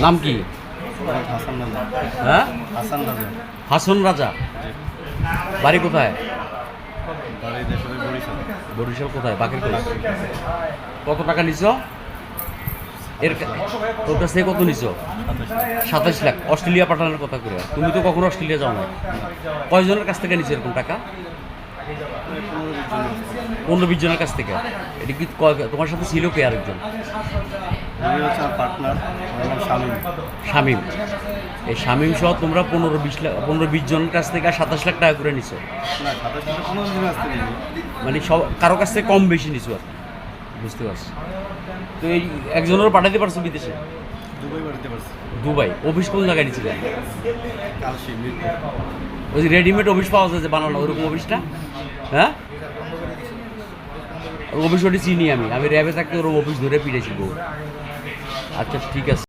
নাম কি? হাসান রাজা। হ্যাঁ, হাসান রাজা। হাসন রাজা। বাড়ি কোথায়? বাড়ি দেশে বরিশাল। বরিশাল কোথায়? বাকের কই? কত টাকা নিছো? তোর কাছ থেকে কত নিছো? 27 লাখ। অস্ট্রেলিয়া পাঠানোর কথা করে। তুমি তো কখনো অস্ট্রেলিয়া যাও না। কয়জনের কাছ থেকে নিছো এরকম টাকা? 15-20 জনের কাছ থেকে। এটা কি তোমার সাথে ছিল কে আরেকজন? উনি হচ্ছে আমার পার্টনার, ওর নাম শামীম। শামীম। এই শামীম সহ তোমরা 15-20 জনের কাছ থেকে 27 লাখ টাকা করে নিছো। না, 27 থেকে 15 জনের কাছ থেকে নিই। মানে সব কারো কাছ থেকে কম বেশি নিছো আর কি। বুঝতে পারছি। তো এই একজনেরও পাঠাতে পারছো বিদেশে? দুবাই বাড়িতে পারছি। দুবাই। অফিস কোন জায়গায় নিয়েছিলেন? কালশি মিরপুর। ওই যে রেডিমেড অফিস পাওয়া যায় যে বানানো ওরকম অফিসটা? হ্যাঁ, অফিস ওটি চিনি আমি র্যাবে থাকতে ওর অফিস ধরে পিড়েছি বউ। আচ্ছা ঠিক আছে।